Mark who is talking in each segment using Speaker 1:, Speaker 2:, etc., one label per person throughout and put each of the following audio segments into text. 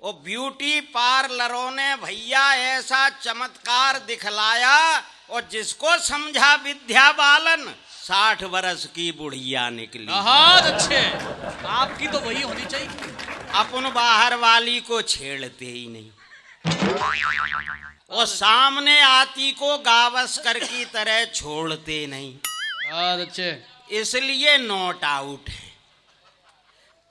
Speaker 1: वो ब्यूटी पार्लरों ने भैया ऐसा चमत्कार दिखलाया और जिसको समझा विद्या बालन 60 वर्ष की बुढ़िया निकली।
Speaker 2: बहुत अच्छे, आपकी तो वही होनी चाहिए।
Speaker 1: अपन बाहर वाली को छेड़ते ही नहीं और सामने आती को गावस्कर की तरह छोड़ते नहीं।
Speaker 2: बहुत अच्छे,
Speaker 1: इसलिए नॉट आउट है।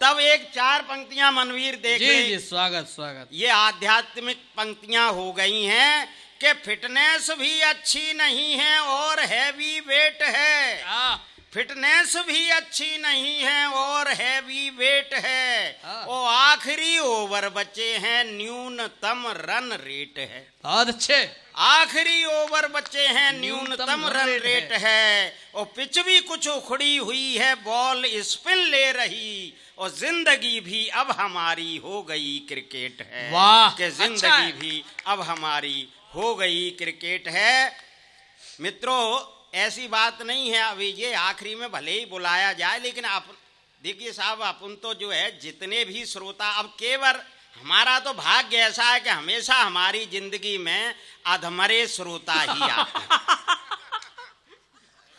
Speaker 1: तब एक 4 पंक्तियां मनवीर देख
Speaker 2: जी
Speaker 1: ले।
Speaker 2: जी, स्वागत स्वागत।
Speaker 1: ये आध्यात्मिक पंक्तियां हो गई हैं कि फिटनेस भी अच्छी नहीं है और हैवी वेट है। फिटनेस भी अच्छी नहीं है और हैवी वेट है। वो आखिरी ओवर बचे हैं, न्यूनतम रन रेट है।
Speaker 2: बहुत अच्छे,
Speaker 1: आखिरी ओवर बचे हैं, न्यूनतम रन रेट है। और पिच भी कुछ उखड़ी हुई है, बॉल स्पिन ले रही और जिंदगी भी अब हमारी हो गई क्रिकेट है।
Speaker 2: वाह,
Speaker 1: कि जिंदगी
Speaker 2: अच्छा है।
Speaker 1: भी अब हमारी हो गई क्रिकेट है। मित्रों, ऐसी बात नहीं है। अभी ये आखिरी में भले ही बुलाया जाए, लेकिन आप देखिए साहब, अपन तो जो है जितने भी श्रोता, अब केवल हमारा तो भाग्य ऐसा है कि हमेशा हमारी जिंदगी में अधमरे श्रोता ही आते हैं।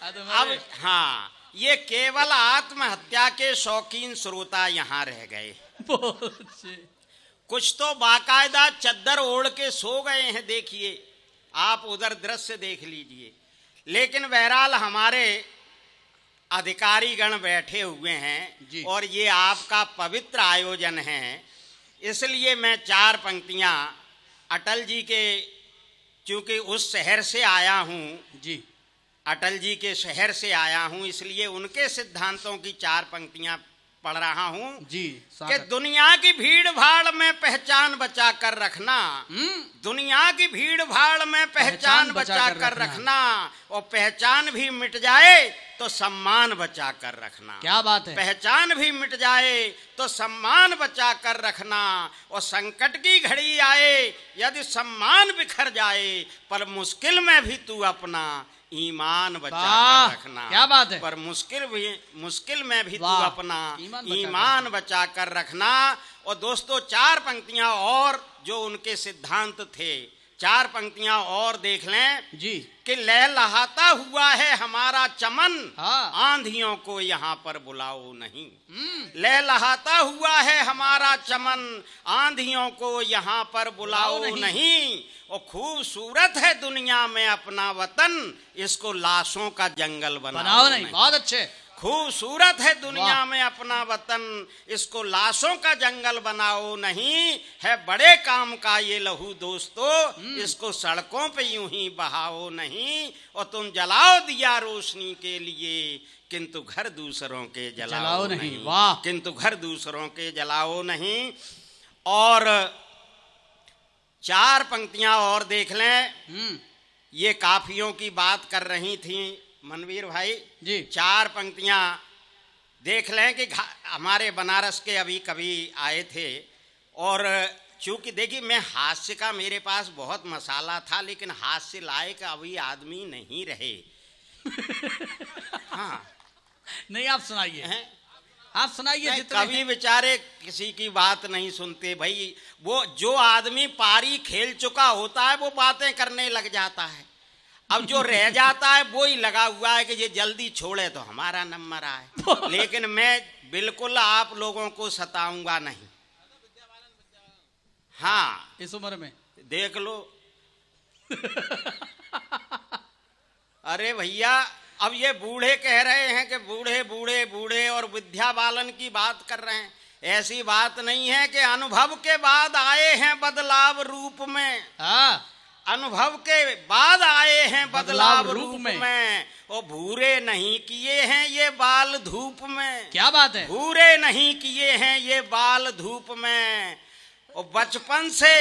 Speaker 1: अब हाँ, ये केवल आत्महत्या के शौकीन श्रोता यहाँ रह गए। कुछ तो बाकायदा चद्दर ओढ़ के सो गए हैं। देखिए आप उधर दृश्य देख लीजिए। लेकिन बहरहाल हमारे अधिकारी गण बैठे हुए हैं और ये आपका पवित्र आयोजन है, इसलिए मैं 4 पंक्तियां अटल जी के, चूंकि उस शहर से आया हूं जी, अटल जी के शहर से आया हूं, इसलिए उनके सिद्धांतों की 4 पंक्तियां पढ़ रहा हूं जी। कि दुनिया की भीड़ भाड़ में पहचान बचा कर रखना, दुनिया की भीड़ भाड़ में पहचान बचा कर रखना, और पहचान भी मिट जाए तो सम्मान बचा कर रखना।
Speaker 2: क्या बात है।
Speaker 1: पहचान भी मिट जाए तो सम्मान बचा कर रखना, और संकट की घड़ी आए यदि सम्मान बिखर जाए, पर मुश्किल में भी तू अपना ईमान बचा कर रखना।
Speaker 2: क्या बात है।
Speaker 1: पर मुश्किल में भी तू अपना ईमान बचा कर रखना। और दोस्तों 4 पंक्तियां और जो उनके सिद्धांत थे, 4 पंक्तियां और देख लें जी। कि लहलहाता हुआ है हमारा चमन, आंधियों को यहाँ पर बुलाओ नहीं। लहलहाता हुआ है हमारा चमन, आंधियों को यहाँ पर बुलाओ नहीं। और खूबसूरत है दुनिया में अपना वतन, इसको लाशों का जंगल बनाओ नहीं।
Speaker 2: बहुत अच्छे।
Speaker 1: खूबसूरत है दुनिया में अपना वतन, इसको लाशों का जंगल बनाओ नहीं। है बड़े काम का ये लहू दोस्तों, इसको सड़कों पे यूं ही बहाओ नहीं। और तुम जलाओ दिया रोशनी के लिए, किंतु घर दूसरों के जलाओ नहीं।
Speaker 2: वाह।
Speaker 1: किंतु घर दूसरों के जलाओ नहीं। और 4 पंक्तियां और देख लें। ये काफियों की बात कर रही थी मनवीर भाई जी। 4 पंक्तियां देख लें कि हमारे बनारस के अभी कभी आए थे, और चूंकि देखिए मैं हास्य का मेरे पास बहुत मसाला था, लेकिन हास्य लायक अभी आदमी नहीं रहे। हाँ
Speaker 2: नहीं, आप सुनाइए, आप सुनाइए।
Speaker 1: कभी बेचारे किसी की बात नहीं सुनते भाई। वो जो आदमी पारी खेल चुका होता है वो बातें करने लग जाता है। अब जो रह जाता है वो ही लगा हुआ है कि ये जल्दी छोड़े तो हमारा नंबर आए। लेकिन मैं बिल्कुल आप लोगों को सताऊंगा नहीं। हाँ,
Speaker 2: इस उम्र में
Speaker 1: देख लो। अरे भैया, अब ये बूढ़े कह रहे हैं कि बूढ़े बूढ़े बूढ़े और विद्या बालन की बात कर रहे हैं। ऐसी बात नहीं है कि अनुभव के बाद आए हैं बदलाव रूप में। अनुभव के बाद आए हैं बदलाव रूप में। और भूरे नहीं किए हैं ये बाल धूप में।
Speaker 2: क्या बात है।
Speaker 1: भूरे नहीं किए हैं ये बाल धूप में। और बचपन से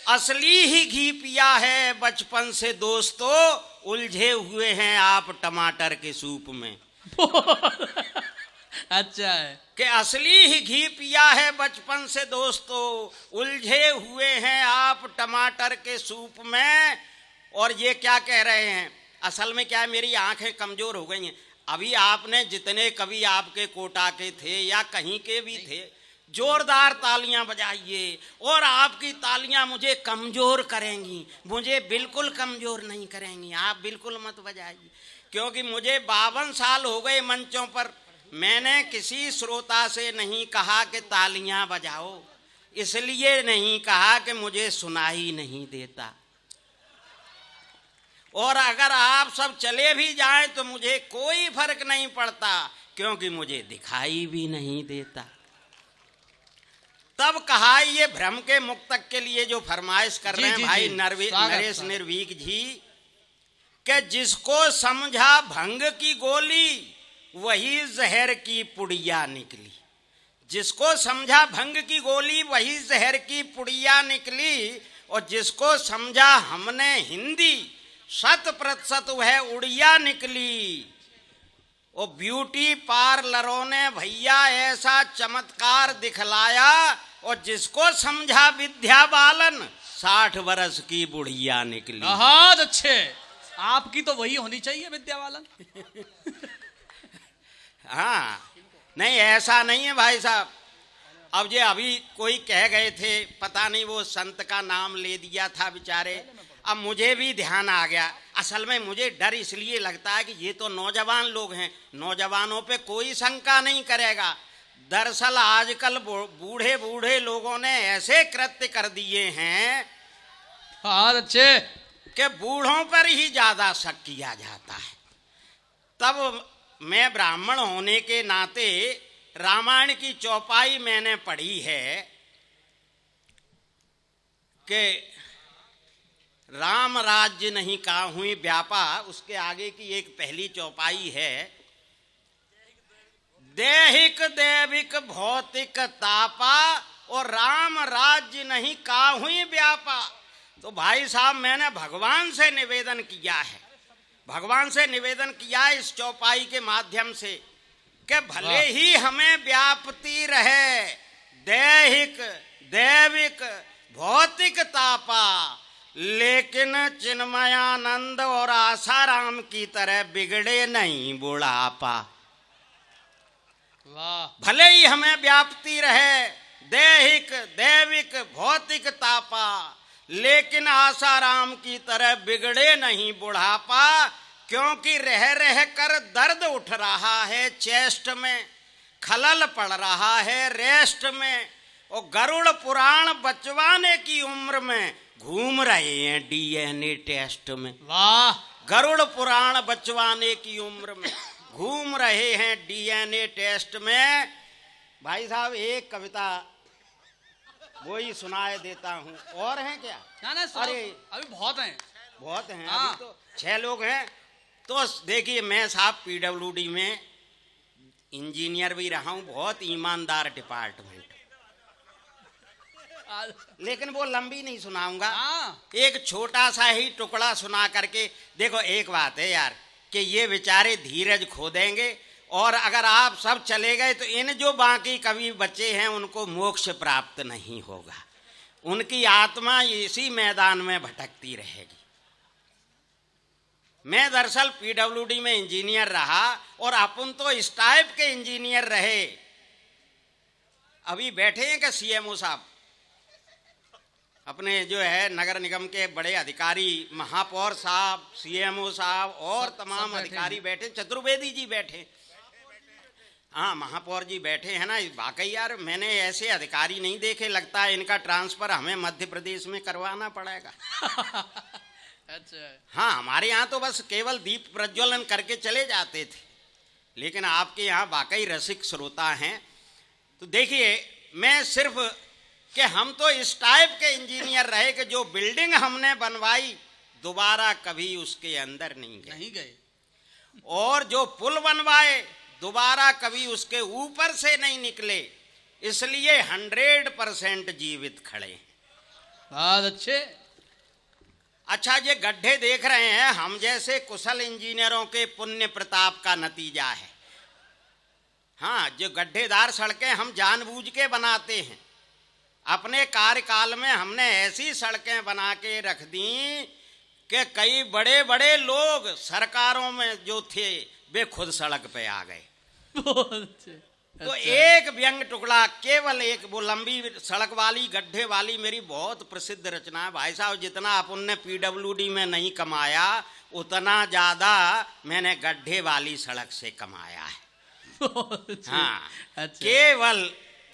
Speaker 1: असली ही घी पिया है, बचपन से दोस्तों उलझे हुए हैं आप टमाटर के सूप में।
Speaker 2: अच्छा है
Speaker 1: कि असली ही घी पिया है बचपन से दोस्तों, उलझे हुए हैं आप टमाटर के सूप में। और ये क्या कह रहे हैं, असल में क्या है, मेरी आंखें कमजोर हो गई हैं। अभी आपने जितने कवि आपके कोटा के थे या कहीं के भी थे, जोरदार तालियां बजाइए, और आपकी तालियां मुझे कमजोर करेंगी, मुझे बिल्कुल कमजोर नहीं करेंगी, आप बिल्कुल मत बजाइए। क्योंकि मुझे 52 साल हो गए मंचों पर, मैंने किसी श्रोता से नहीं कहा कि तालियां बजाओ, इसलिए नहीं कहा कि मुझे सुनाई नहीं देता। और अगर आप सब चले भी जाएं तो मुझे कोई फर्क नहीं पड़ता, क्योंकि मुझे दिखाई भी नहीं देता। तब कहा ये भ्रम के मुक्तक के लिए जो फरमाइश कर रहे हैं भाई नरेश निर्वीक जी, कि जिसको समझा भंग की गोली वही जहर की पुड़िया निकली। जिसको समझा भंग की गोली वही जहर की पुड़िया निकली, और जिसको समझा हमने हिंदी 100% वह उड़िया निकली। और ब्यूटी पार्लरों ने भैया ऐसा चमत्कार दिखलाया, और जिसको समझा विद्या बालन 60 वर्ष की बुढ़िया निकली।
Speaker 2: बहुत अच्छे, आपकी तो वही होनी चाहिए विद्या बालन।
Speaker 1: हाँ, नहीं ऐसा नहीं है भाई साहब। अब ये अभी कोई कह गए थे, पता नहीं वो संत का नाम ले दिया था बेचारे, अब मुझे भी ध्यान आ गया। असल में मुझे डर इसलिए लगता है कि ये तो नौजवान लोग हैं, नौजवानों पे कोई शंका नहीं करेगा। दरअसल आजकल बूढ़े बूढ़े लोगों ने ऐसे कृत्य कर दिए हैं,
Speaker 2: बहुत अच्छे,
Speaker 1: कि बूढ़ों पर ही ज्यादा शक किया जाता है। तब मैं ब्राह्मण होने के नाते रामायण की चौपाई मैंने पढ़ी है कि राम राज्य नहीं काहुई व्यापा, उसके आगे की एक पहली चौपाई है, देहिक देविक भौतिक तापा और राम राज्य नहीं काहुई व्यापा। तो भाई साहब मैंने भगवान से निवेदन किया है, भगवान से निवेदन किया इस चौपाई के माध्यम से, कि भले ही हमें व्याप्ति रहे दैहिक दैविक भौतिक तापा, लेकिन चिन्मयानंद और आसाराम की तरह बिगड़े नहीं बुढ़ापा। भले ही हमें व्याप्ति रहे दैहिक दैविक भौतिक तापा, लेकिन आसाराम की तरह बिगड़े नहीं बुढ़ापा, क्योंकि रह रह कर दर्द उठ रहा है चेस्ट में, खलल पड़ रहा है रेस्ट में, और गरुड़ पुराण बचवाने की उम्र में घूम रहे हैं डीएनए टेस्ट में।
Speaker 2: वाह,
Speaker 1: गरुड़ पुराण बचवाने की उम्र में घूम रहे हैं डीएनए टेस्ट में। भाई साहब एक कविता वो ही सुनाए देता हूँ, और हैं क्या?
Speaker 2: ना
Speaker 1: अरे
Speaker 2: अभी बहुत हैं,
Speaker 1: बहुत हैं,
Speaker 2: हाँ।
Speaker 1: अभी तो 6 लोग हैं। तो देखिए मैं साहब पीडब्ल्यूडी में इंजीनियर भी रहा हूँ, बहुत ईमानदार डिपार्टमेंट, लेकिन वो लंबी नहीं सुनाऊंगा, एक छोटा सा ही टुकड़ा सुना करके। देखो एक बात है यार, कि ये बेचारे धीरज खो देंगे, और अगर आप सब चले गए तो इन जो बाकी कवि बचे हैं उनको मोक्ष प्राप्त नहीं होगा, उनकी आत्मा इसी मैदान में भटकती रहेगी। मैं दरअसल पीडब्ल्यूडी में इंजीनियर रहा, और अपन तो इस टाइप के इंजीनियर रहे। अभी बैठे हैं क्या सीएमओ साहब, अपने जो है नगर निगम के बड़े अधिकारी, महापौर साहब, सीएमओ साहब और तमाम अधिकारी बैठे, चतुर्वेदी जी बैठे, हाँ महापौर जी बैठे हैं ना। वाकई यार मैंने ऐसे अधिकारी नहीं देखे, लगता है इनका ट्रांसफर हमें मध्य प्रदेश में करवाना पड़ेगा।
Speaker 2: अच्छा,
Speaker 1: हाँ हमारे यहाँ तो बस केवल दीप प्रज्वलन करके चले जाते थे, लेकिन आपके यहाँ वाकई रसिक श्रोता हैं। तो देखिए मैं सिर्फ कि हम तो इस टाइप के इंजीनियर रहे कि जो बिल्डिंग हमने बनवाई दोबारा कभी उसके अंदर नहीं गए, और जो पुल बनवाए दोबारा कभी उसके ऊपर से नहीं निकले, इसलिए 100% जीवित खड़े।
Speaker 2: बहुत अच्छे।
Speaker 1: अच्छा ये गड्ढे देख रहे हैं, हम जैसे कुशल इंजीनियरों के पुण्य प्रताप का नतीजा है। हाँ, जो गड्ढेदार सड़कें हम जानबूझ के बनाते हैं, अपने कार्यकाल में हमने ऐसी सड़कें बना के रख दी कि कई बड़े बड़े लोग सरकारों में जो थे वे खुद सड़क पे आ गए। तो
Speaker 2: अच्छा।
Speaker 1: एक व्यंग टुकड़ा, केवल एक, वो लंबी सड़क वाली गड्ढे वाली मेरी बहुत प्रसिद्ध रचना है भाई साहब। जितना अपन ने पीडब्ल्यूडी में नहीं कमाया उतना ज्यादा मैंने गड्ढे वाली सड़क से कमाया है। हाँ,
Speaker 2: अच्छा।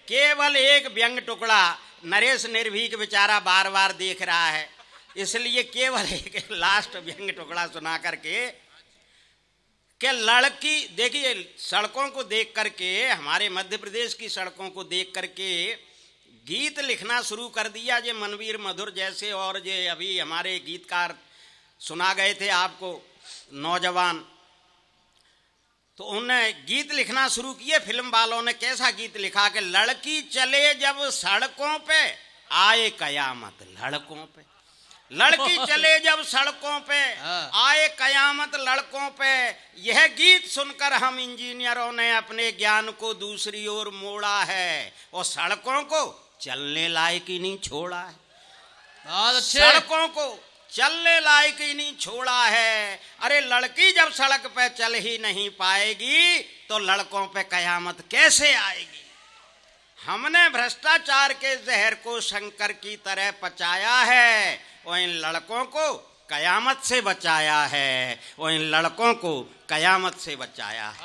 Speaker 1: केवल एक व्यंग टुकड़ा। नरेश निर्भीक बेचारा बार बार देख रहा है, इसलिए केवल एक लास्ट व्यंग टुकड़ा सुना करके कि लड़की, देखिए सड़कों को देख करके, हमारे मध्य प्रदेश की सड़कों को देख करके गीत लिखना शुरू कर दिया। जे मनवीर मधुर जैसे और जे अभी हमारे गीतकार सुना गए थे आपको, नौजवान, तो उन्होंने गीत लिखना शुरू किए। फिल्म वालों ने कैसा गीत लिखा कि लड़की चले जब सड़कों पे आए कयामत लड़कों पे, लड़की चले जब सड़कों पे आए कयामत लड़कों पे। यह गीत सुनकर हम इंजीनियरों ने अपने ज्ञान को दूसरी ओर मोड़ा है और सड़कों को चलने लायक ही नहीं छोड़ा है।
Speaker 2: बहुत अच्छे।
Speaker 1: सड़कों को चलने लायक ही नहीं छोड़ा है। अरे लड़की जब सड़क पे चल ही नहीं पाएगी तो लड़कों पे कयामत कैसे आएगी। हमने भ्रष्टाचार के जहर को शंकर की तरह पचाया है और इन लड़कों को कयामत से बचाया है, और इन लड़कों को कयामत से बचाया है।